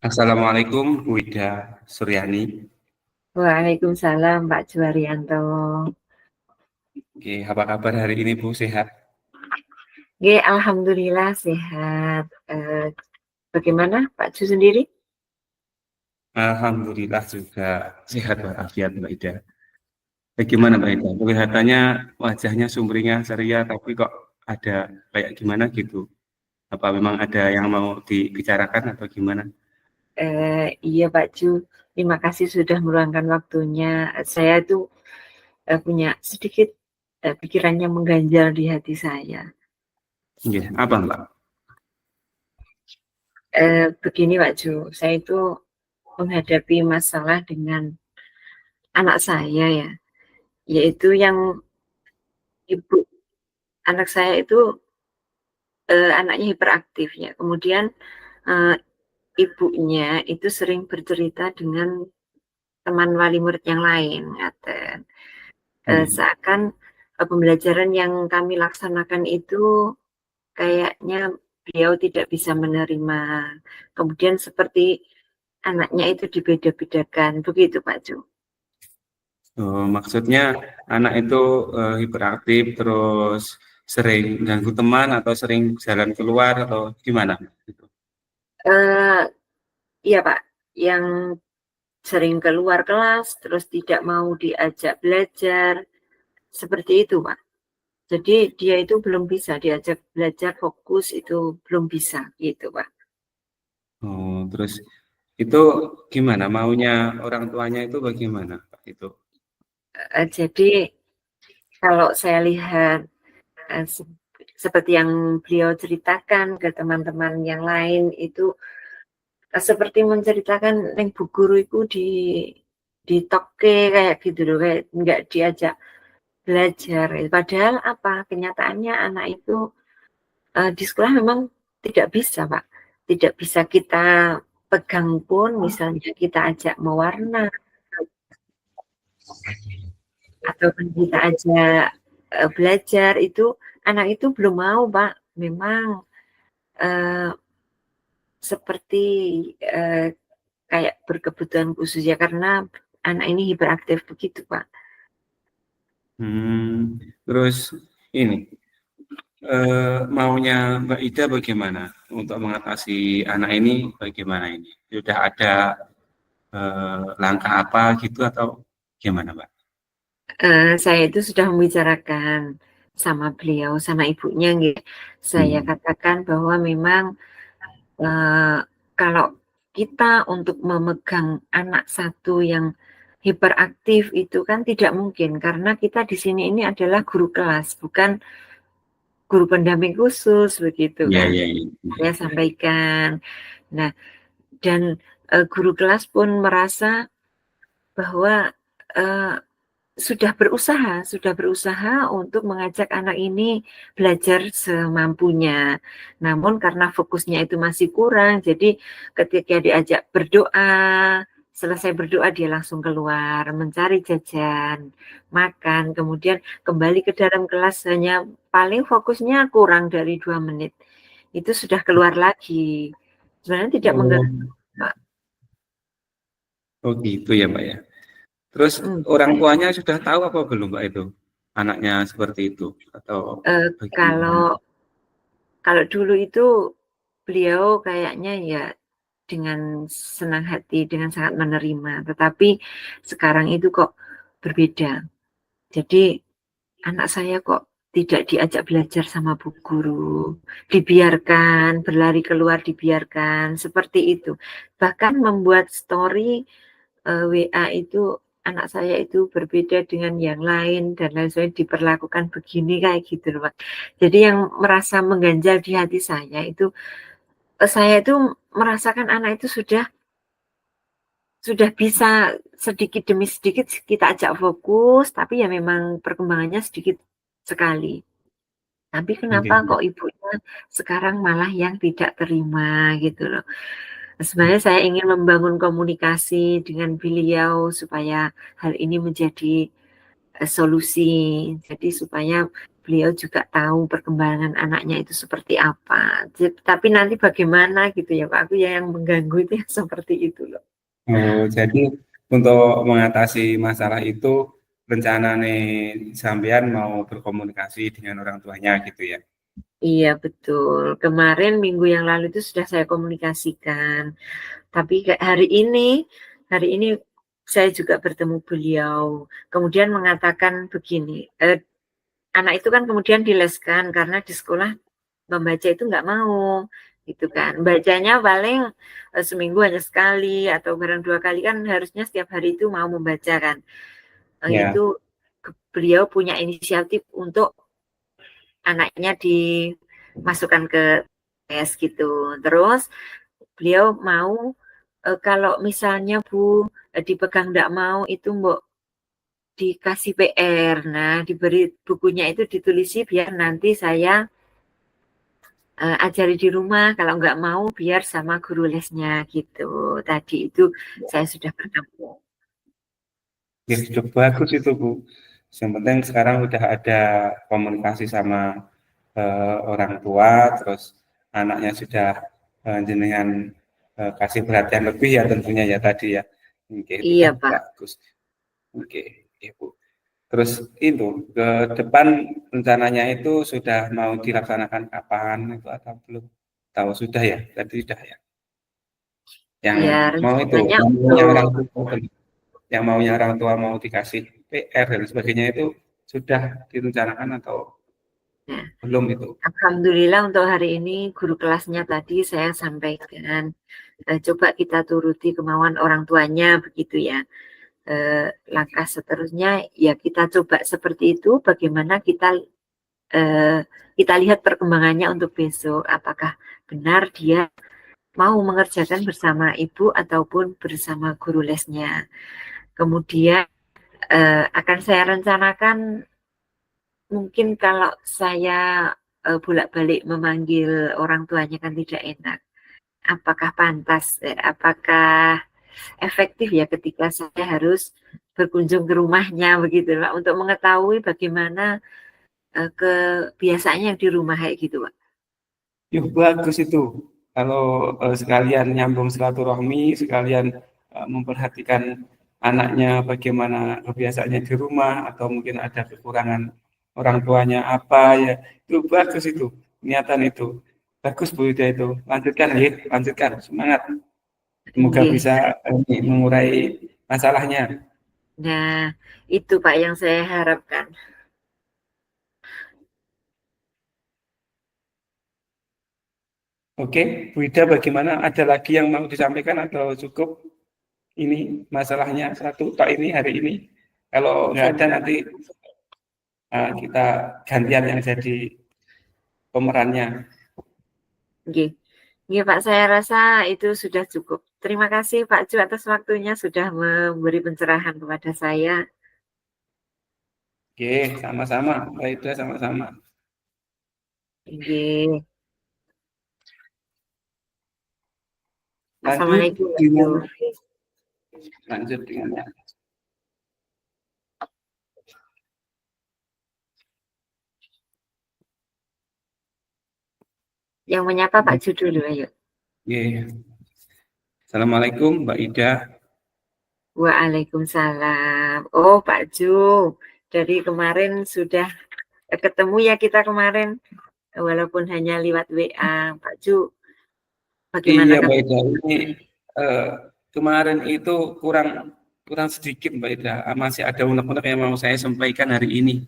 Assalamualaikum Bu Ida Suryani. Waalaikumsalam Pak Juwarianto. Oke, apa kabar hari ini Bu? Sehat? Oke, alhamdulillah sehat. Bagaimana Pak Ju sendiri? Alhamdulillah juga sehat walafiat Mbak Ida. Bagaimana Mbak Ida? Kelihatannya wajahnya sumringah ceria, tapi kok ada kayak gimana gitu? Apa memang ada yang mau dibicarakan atau gimana? Iya Pak Ju, terima kasih sudah meluangkan waktunya. Saya tuh punya sedikit pikirannya mengganjal di hati saya. Iya, apa Mbak? Begini Pak Ju, saya itu menghadapi masalah dengan anak saya ya, yaitu yang ibu anak saya itu anaknya hiperaktif ya. Kemudian uh, ibunya itu sering bercerita dengan teman wali murid yang lain, ngaten. Iya. Seakan pembelajaran yang kami laksanakan itu kayaknya beliau tidak bisa menerima. Kemudian seperti anaknya itu dibeda-bedakan, begitu Pak Ju. Oh, maksudnya anak itu hiperaktif terus sering ganggu teman atau sering jalan keluar atau gimana? Gitu. Eh, iya Pak, yang sering keluar kelas, terus tidak mau diajak belajar, seperti itu Pak. Jadi dia itu belum bisa diajak belajar fokus, itu belum bisa gitu Pak. Oh, terus itu gimana? Maunya orang tuanya itu bagaimana, Pak? Itu. Jadi kalau saya lihat eh, se- seperti yang beliau ceritakan ke teman-teman yang lain itu seperti menceritakan yang bu guru itu di toke kayak gitu loh, kayak nggak diajak belajar. Padahal apa kenyataannya anak itu di sekolah memang tidak bisa Pak, tidak bisa kita pegang pun, misalnya kita ajak mewarna atau kita ajak belajar itu anak itu belum mau Pak. Memang eh, seperti eh, kayak berkebutuhan khusus ya karena anak ini hiperaktif begitu Pak. Terus ini maunya Mbak Ida bagaimana untuk mengatasi anak ini? Bagaimana ini? Sudah ada langkah apa gitu atau gimana, Mbak? Saya itu sudah membicarakan sama beliau, sama ibunya gitu. Saya Hmm. katakan bahwa memang eh, kalau kita untuk memegang anak satu yang hiperaktif itu kan tidak mungkin karena kita di sini ini adalah guru kelas, bukan guru pendamping khusus begitu Iya, kan. iya, iya. Saya sampaikan. Nah, dan guru kelas pun merasa bahwa eh, sudah berusaha untuk mengajak anak ini belajar semampunya. Namun karena fokusnya itu masih kurang, jadi ketika diajak berdoa, selesai berdoa dia langsung keluar mencari jajan, makan, kemudian kembali ke dalam kelas hanya paling fokusnya kurang dari 2 menit. Itu sudah keluar lagi. Sebenarnya tidak Oh, mengganggu, Pak. oh gitu ya, Mbak ya. Terus Hmm. orang tuanya sudah tahu apa belum, Mbak itu? Anaknya seperti itu atau bagaimana? Kalau Kalau dulu itu beliau kayaknya ya dengan senang hati, dengan sangat menerima. Tetapi sekarang itu kok berbeda. Jadi anak saya kok tidak diajak belajar sama bu guru, dibiarkan berlari keluar, dibiarkan seperti itu. Bahkan membuat story WA itu anak saya itu berbeda dengan yang lain dan lain sebagainya diperlakukan begini kayak gitu loh Pak. Jadi yang merasa mengganjal di hati saya itu merasakan anak itu sudah bisa sedikit demi sedikit kita ajak fokus, tapi ya memang perkembangannya sedikit sekali. Tapi kenapa Oke. kok ibunya sekarang malah yang tidak terima gitu loh. Sebenarnya saya ingin membangun komunikasi dengan beliau supaya hal ini menjadi solusi. Jadi supaya beliau juga tahu perkembangan anaknya itu seperti apa. Tapi nanti bagaimana gitu ya Pak, aku yang mengganggu itu yang seperti itu loh. Oh, jadi untuk mengatasi masalah itu rencana nih sampean mau berkomunikasi dengan orang tuanya gitu ya. Iya betul, kemarin minggu yang lalu itu sudah saya komunikasikan, tapi hari ini saya juga bertemu beliau, kemudian mengatakan begini, anak itu kan kemudian dileskan karena di sekolah membaca itu nggak mau gitu kan, bacanya paling seminggu hanya sekali atau barang 2 kali, kan harusnya setiap hari itu mau membaca kan. Ya, Itu beliau punya inisiatif untuk anaknya dimasukkan ke tes gitu. Terus beliau mau kalau misalnya Bu dipegang nggak mau itu Mbok dikasih PR. Nah, diberi bukunya itu ditulisi biar nanti saya ajari di rumah, kalau nggak mau biar sama guru lesnya gitu. Tadi itu saya sudah bertemu. ya sudah bagus itu Bu. Yang penting sekarang udah ada komunikasi sama orang tua, terus anaknya sudah jenengan kasih perhatian lebih ya tentunya ya tadi ya. Oke, itu Iya kan Pak. bagus. Oke, Ibu. Terus itu ke depan rencananya itu sudah mau dilaksanakan kapan itu atau belum? Tahu sudah ya? Tadi sudah ya. Yang Ya mau itu, rencananya yang maunya orang untuk tua, yang maunya orang tua mau dikasih PR dan sebagainya itu sudah direncanakan atau ya, belum itu? alhamdulillah untuk hari ini guru kelasnya tadi saya sampaikan, coba kita turuti kemauan orang tuanya begitu ya. Langkah seterusnya ya kita coba seperti itu, bagaimana eh, kita lihat perkembangannya untuk besok, apakah benar dia mau mengerjakan bersama ibu ataupun bersama guru lesnya. Kemudian akan saya rencanakan, mungkin kalau saya bolak-balik memanggil orang tuanya kan tidak enak. Apakah pantas, apakah efektif ya ketika saya harus berkunjung ke rumahnya begitu Pak, untuk mengetahui bagaimana kebiasaannya yang di rumah kayak gitu Pak. Yuk bagus itu. Kalau sekalian nyambung silaturahmi, sekalian memperhatikan anaknya bagaimana kebiasaannya di rumah atau mungkin ada kekurangan orang tuanya apa ya, itu bagus itu niatan itu. Bagus Bu Ida itu. Lanjutkan ya, lanjutkan. Semangat. Semoga Nggih. bisa mengurai masalahnya. Nah, itu Pak yang saya harapkan. Oke, Bu Ida bagaimana? Ada lagi yang mau disampaikan atau cukup ini masalahnya satu tak ini hari ini? Kalau nggak ada nanti kita gantian yang jadi pemerannya. Nggih. Nggih Pak, saya rasa itu sudah cukup. Terima kasih Pak Ju atas waktunya sudah memberi pencerahan kepada saya. Oke, sama-sama. Mbak Ida sama-sama. Nggih. Lanjut Assalamualaikum Pak Ju. dengan lanjut dengan Yang menyapa Pak Ju dulu, ayo. ya. Assalamualaikum Mbak Ida. Waalaikumsalam. Oh Pak Ju, dari kemarin sudah ketemu ya kita kemarin, walaupun hanya lewat WA. Pak Ju, bagaimana Iya Mbak kabar? Ida, ini eh, kemarin itu kurang kurang sedikit Mbak Ida. Masih ada unek-unek yang mau saya sampaikan hari ini.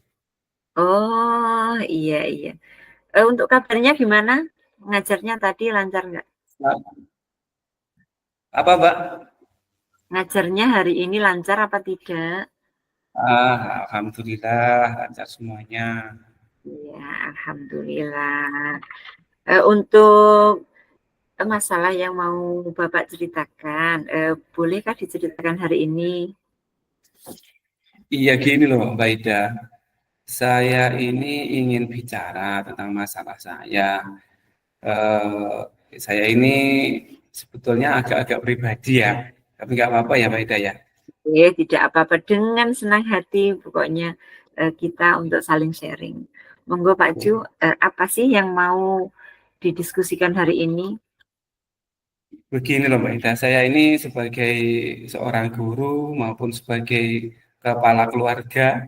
Oh iya iya. Untuk kabarnya gimana? Ngajarnya tadi lancar nggak? Apa Mbak? Ngajarnya hari ini lancar apa tidak? Alhamdulillah lancar semuanya. Ya, alhamdulillah. Untuk masalah yang mau Bapak ceritakan, bolehkah diceritakan hari ini? Iya gini loh Mbak Ida. Saya ini ingin bicara tentang masalah saya. Saya ini sebetulnya agak-agak pribadi ya, tapi nggak apa-apa ya Mbak Ida ya. Tidak apa-apa, dengan senang hati pokoknya kita untuk saling sharing. Monggo Pak Ju, apa sih yang mau didiskusikan hari ini? Begini loh Mbak Ida, saya ini sebagai seorang guru maupun sebagai kepala keluarga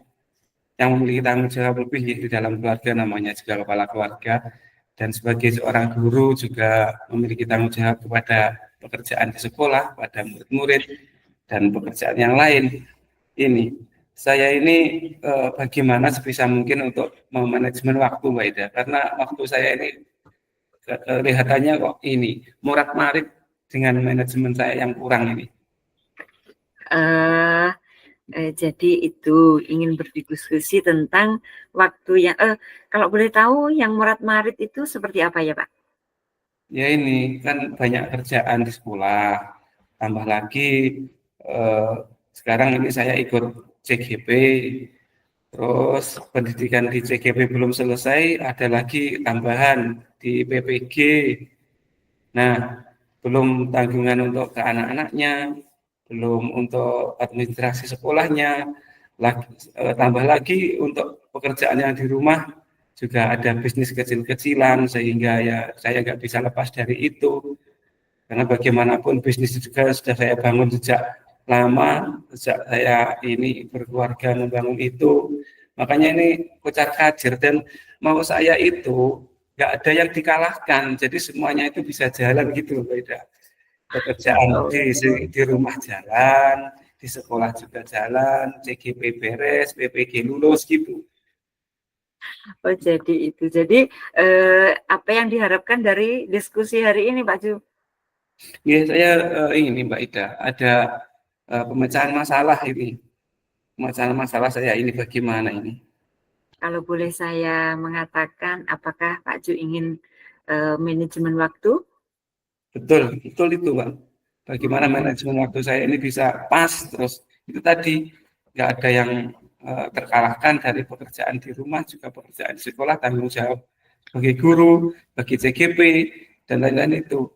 yang memiliki tanggung jawab lebih di dalam keluarga, namanya juga kepala keluarga, dan sebagai seorang guru juga memiliki tanggung jawab kepada pekerjaan di sekolah, pada murid-murid, dan pekerjaan yang lain. Ini saya ini bagaimana sebisa mungkin untuk memanajemen waktu Mbak Ida, karena waktu saya ini kelihatannya kok ini murat-marit dengan manajemen saya yang kurang ini. Jadi itu ingin berdiskusi tentang waktu yang kalau boleh tahu yang murat-marit itu seperti apa ya Pak? Ya ini kan banyak kerjaan di sekolah, tambah lagi sekarang ini saya ikut CGP, terus pendidikan di CGP belum selesai, ada lagi tambahan di PPG. Nah, belum tanggungan untuk ke anak-anaknya, belum untuk administrasi sekolahnya, lagi, tambah lagi untuk pekerjaan yang di rumah juga ada bisnis kecil-kecilan sehingga ya saya nggak bisa lepas dari itu. Karena bagaimanapun bisnis juga sudah saya bangun sejak lama, sejak saya ini berkeluarga membangun itu. Makanya ini kocar kacir dan mau saya itu nggak ada yang dikalahkan. Jadi semuanya itu bisa jalan gitu, beda. Pekerjaan di rumah jalan, di sekolah juga jalan, CGP beres, PPG lulus gitu. Oh jadi itu. Jadi apa yang diharapkan dari diskusi hari ini Pak Ju? Ya, saya ini Mbak Ida, ada pemecahan masalah ini. Pemecahan masalah saya ini bagaimana ini? Kalau boleh saya mengatakan, apakah Pak Ju ingin manajemen waktu? Betul, betul itu, Pak. Bagaimana Hmm. manajemen waktu saya ini bisa pas terus. Itu tadi nggak ada yang terkalahkan dari pekerjaan di rumah juga pekerjaan di sekolah, tanggung jawab bagi guru, bagi CGP dan lain-lain itu.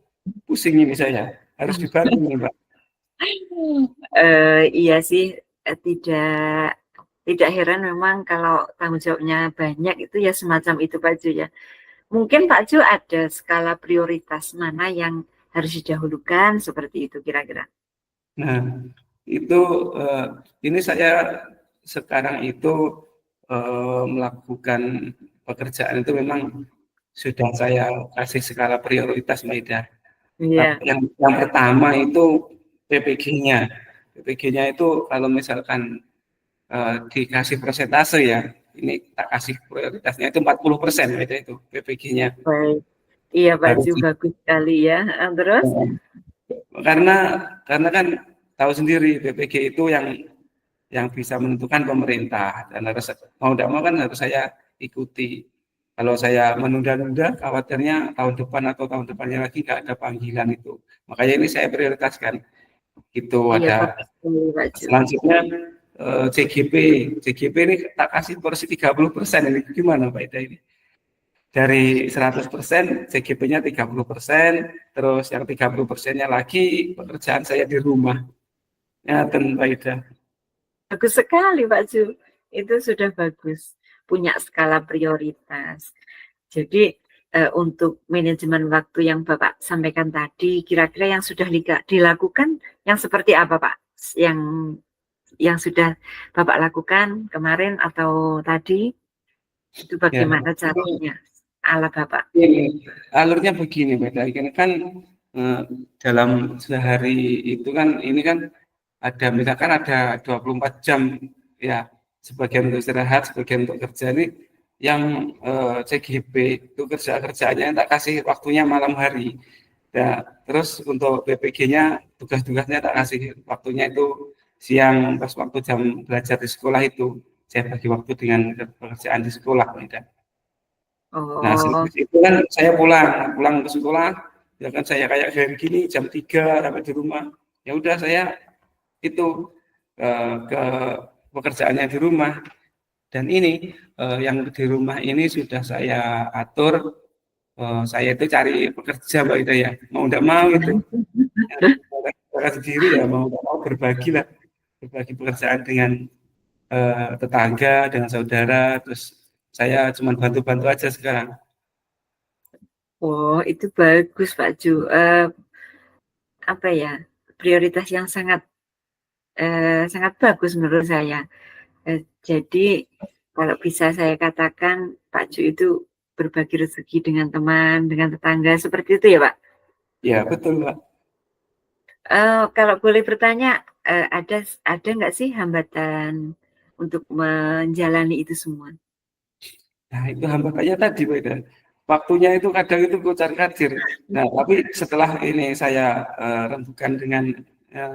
Pusing ini saya, harus dibantu nih, Mbak. Iya sih, tidak heran memang kalau tanggung jawabnya banyak itu ya semacam itu Pak Ju ya. Mungkin Pak Ju ada skala prioritas mana yang harus didahulukan seperti itu kira-kira. Nah, itu ini saya sekarang itu melakukan pekerjaan itu memang sudah saya kasih skala prioritas, Mbak Ida. Iya, Yang pertama itu PPG-nya. PPG-nya itu kalau misalkan dikasih persentase ya, ini tak kasih prioritasnya itu 40% itu PPG-nya. baik. Iya Pak Harus Ju, bagus sekali ya. Terus? karena karena kan tahu sendiri PPG itu yang bisa menentukan pemerintah dan harus mau tidak mau kan harus saya ikuti. Kalau saya menunda-nunda, khawatirnya tahun depan atau tahun depannya lagi nggak ada panggilan itu. Makanya ini saya prioritaskan. Itu Iya ada bagus sekali Pak Ju. selanjutnya CGP. CGP ini tak kasih porsi 30%. Ini gimana Pak Ida ini? Dari 100% CGP-nya 30%, terus yang 30%-nya lagi pekerjaan saya di rumah. Ya, Pak Ida. Bagus sekali Pak Ju. Itu sudah bagus. Punya skala prioritas. Jadi untuk manajemen waktu yang Bapak sampaikan tadi, kira-kira yang sudah dilakukan yang seperti apa Pak? Yang sudah Bapak lakukan kemarin atau tadi, itu Ya, bagaimana caranya ala Bapak? ini alurnya begini, Beda. Ini kan dalam sehari itu kan ini kan ada misalkan ada 24 jam ya, sebagian untuk istirahat, sebagian untuk kerja ini yang CGP itu kerja-kerjaannya tak kasih waktunya malam hari. Ya, terus untuk PPG-nya tugas-tugasnya tak kasih waktunya itu siang pas waktu jam belajar di sekolah itu saya bagi waktu dengan pekerjaan di sekolah, Beda. Nah, Oh, setelah itu kan saya pulang ke sekolah, ya kan saya kayak hari gini jam 3 sampai di rumah. Ya udah saya itu ke pekerjaannya di rumah dan ini yang di rumah ini sudah saya atur, saya itu cari pekerja Mbak Ida ya, mau tidak mau itu saya sendiri ya mau tidak mau berbagi lah, berbagi pekerjaan dengan tetangga, dengan saudara, terus Saya cuma bantu-bantu aja sekarang. Oh, itu bagus Pak Ju. Apa ya, prioritas yang sangat bagus menurut saya. Jadi kalau bisa saya katakan Pak Ju itu berbagi rezeki dengan teman, dengan tetangga, seperti itu ya Pak? Ya, betul, Mbak. Kalau boleh bertanya, ada nggak sih hambatan untuk menjalani itu semua? Nah, itu hambatannya tadi, Mbak Ida. Waktunya itu kadang itu kocar-kacir. Nah, tapi setelah ini saya rembukan dengan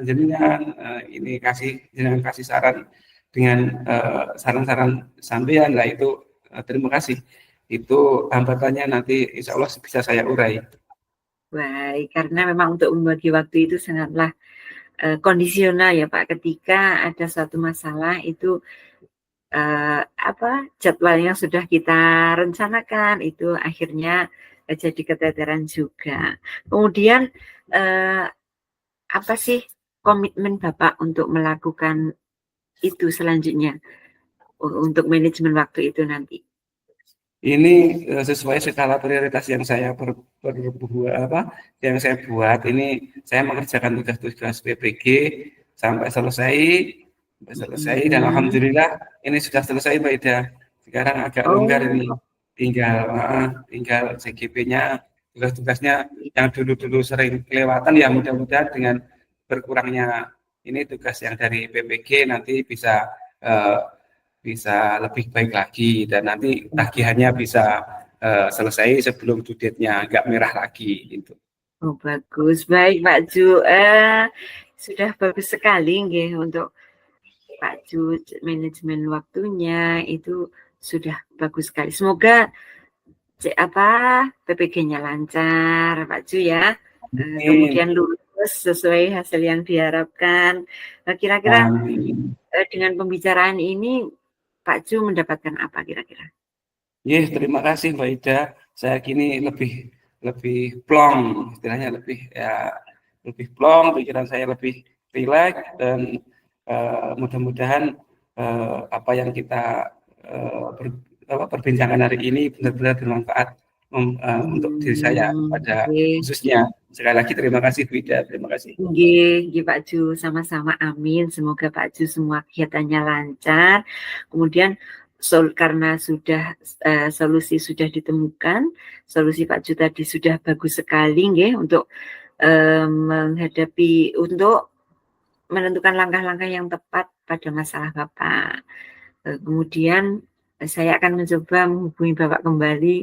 jenengan, ini jenengan kasih saran dengan saran-saran sampean, lah itu terima kasih. Itu hambatannya nanti insya Allah bisa saya urai. Baik, karena memang untuk membagi waktu itu sangatlah kondisional ya Pak. Ketika ada suatu masalah itu jadwal yang sudah kita rencanakan itu akhirnya jadi keteteran juga. Kemudian apa sih komitmen Bapak untuk melakukan itu selanjutnya untuk manajemen waktu itu nanti? Ini sesuai skala prioritas yang saya yang saya buat. Ini saya mengerjakan tugas-tugas PPG sampai selesai dan alhamdulillah ini sudah selesai Mbak Ida. Sekarang agak longgar ini, tinggal CGP-nya, tugas-tugasnya yang dulu-dulu sering kelewatan ya mudah-mudahan dengan berkurangnya ini tugas yang dari PPG nanti bisa lebih baik lagi dan nanti tagihannya bisa selesai sebelum due date-nya agak merah lagi gitu. Oh bagus, baik Pak Ju. Sudah bagus sekali nggih untuk Pak Ju, manajemen waktunya itu sudah bagus sekali. Semoga PPG-nya lancar Pak Ju ya. Kemudian lulus sesuai hasil yang diharapkan. Kira-kira dengan pembicaraan ini Pak Ju mendapatkan apa kira-kira? Yes, terima kasih Mbak Ida. Saya kini lebih plong, istilahnya lebih plong, pikiran saya lebih rileks dan mudah-mudahan apa yang kita perbincangkan hari ini benar-benar bermanfaat untuk diri saya pada khususnya. Sekali lagi terima kasih Bu Ida, terima kasih. Nggih, Pak Ju, sama-sama amin. Semoga Pak Ju semua kegiatannya lancar. Kemudian karena sudah solusi sudah ditemukan, solusi Pak Ju tadi sudah bagus sekali nggih untuk untuk menentukan langkah-langkah yang tepat pada masalah Bapak. Kemudian saya akan mencoba menghubungi Bapak kembali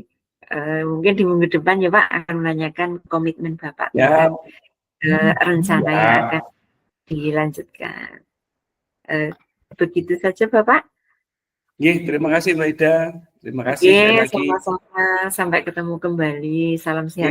mungkin di minggu depan ya Pak akan menanyakan komitmen Bapak tentang rencana yang akan dilanjutkan. Begitu saja Bapak. Terima kasih Mbak Ida. Terima kasih sekali lagi. Sama-sama. Sampai ketemu kembali. Salam sehat.